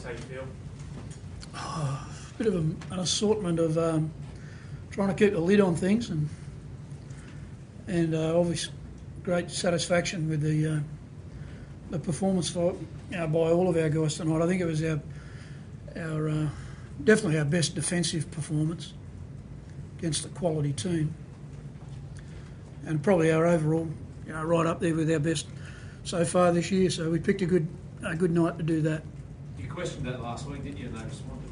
How you feel? Bit of an assortment of trying to keep a lid on things and obviously great satisfaction with the performance by all of our guys tonight. I think it was our definitely our best defensive performance against a quality team, and probably our overall, right up there with our best so far this year. So we picked a good night to do that. You questioned that last week, didn't you? And they responded.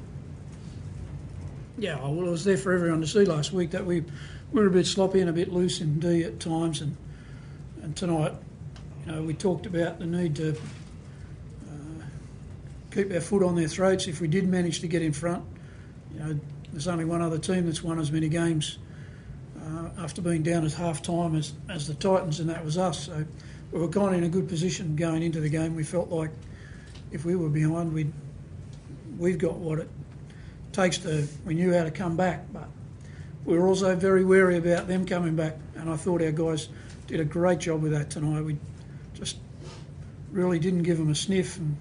Yeah, well, it was there for everyone to see last week that we were a bit sloppy and a bit loose in D at times, and tonight, we talked about the need to keep our foot on their throats if we did manage to get in front. There's only one other team that's won as many games after being down at half-time as the Titans, and that was us. So we were kind of in a good position going into the game. We felt like if we were behind, we've got what it takes we knew how to come back, but we were also very wary about them coming back, and I thought our guys did a great job with that tonight. We just really didn't give them a sniff, and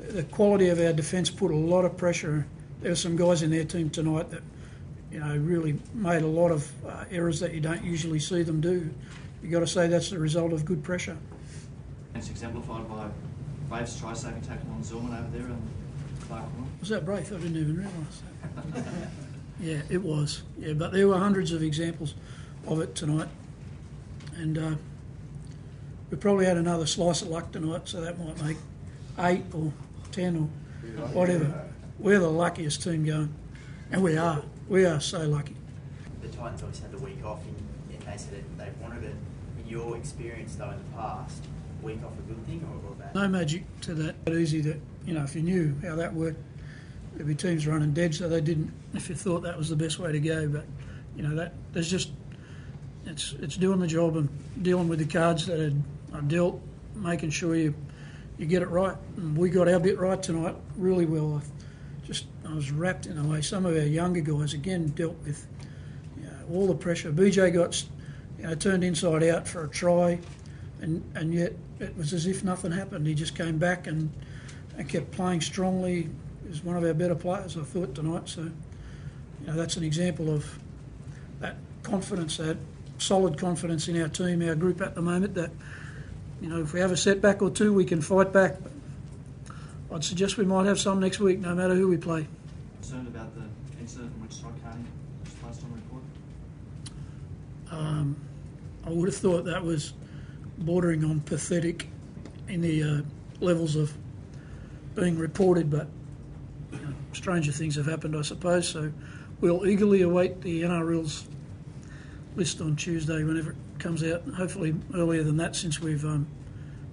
the quality of our defence put a lot of pressure. There were some guys in their team tonight that really made a lot of errors that you don't usually see them do. You've got to say that's the result of good pressure. It's exemplified by Brave's try-saving tackle on Zillman over there and Clark. Was that Brave? I didn't even realise that. Yeah, it was. Yeah, but there were hundreds of examples of it tonight. And we probably had another slice of luck tonight, so that might make 8 or 10 or whatever. We're the luckiest team going. And we are. We are so lucky. The Titans obviously had the week off, and they said they wanted it. In your experience, though, in the past, week off a good thing or bad? No magic to that. Easy that, if you knew how that worked, there'd be teams running dead, so they didn't, if you thought that was the best way to go. But, that there's just, it's doing the job and dealing with the cards that are dealt, making sure you get it right. And we got our bit right tonight really well. I was wrapped in a way. Some of our younger guys, again, dealt with all the pressure. BJ got turned inside out for a try, and yet it was as if nothing happened. He just came back and kept playing strongly. He was one of our better players, I thought, tonight. So, that's an example of that confidence, that solid confidence in our team, our group at the moment, that, if we have a setback or two, we can fight back. I'd suggest we might have some next week, no matter who we play. Concerned about the incident in which Strike was placed on report? I would have thought that was bordering on pathetic in the levels of being reported, but stranger things have happened, I suppose. So we'll eagerly await the NRL's list on Tuesday whenever it comes out. Hopefully earlier than that, since we'll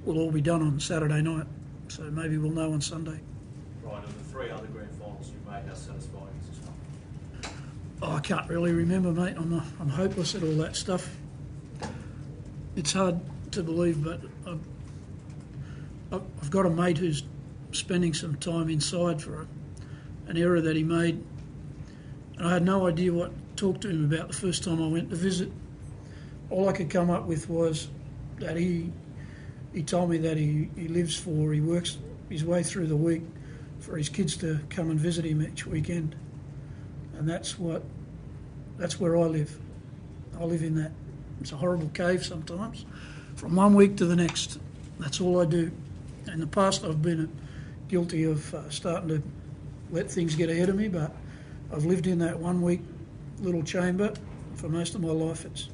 all be done on Saturday night. So maybe we'll know on Sunday. Right, and the 3 other grand finals you've made, how satisfying is this one? Oh, I can't really remember, mate. I'm hopeless at all that stuff. It's hard to believe, but I've got a mate who's spending some time inside for an error that he made, and I had no idea what to talk to him about the first time I went to visit. All I could come up with was that he told me that he works his way through the week for his kids to come and visit him each weekend. And that's where I live. I live in that. It's a horrible cave sometimes. From one week to the next, that's all I do. In the past I've been guilty of starting to let things get ahead of me, but I've lived in that 1 week little chamber for most of my life. It's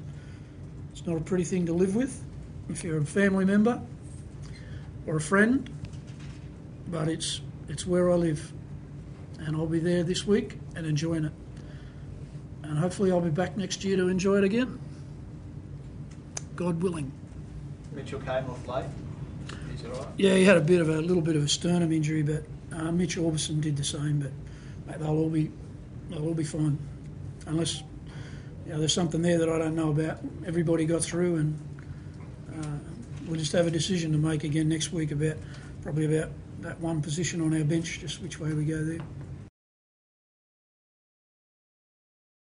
not a pretty thing to live with if you're a family member or a friend, but it's where I live, and I'll be there this week and enjoying it, and hopefully I'll be back next year to enjoy it again, God willing. Mitchell came off late. Is it all right? Yeah, he had a little bit of a sternum injury, but Mitch Orbison did the same. But mate, they'll all be fine, unless there's something there that I don't know about. Everybody got through, and we'll just have a decision to make again next week about that one position on our bench, just which way we go there.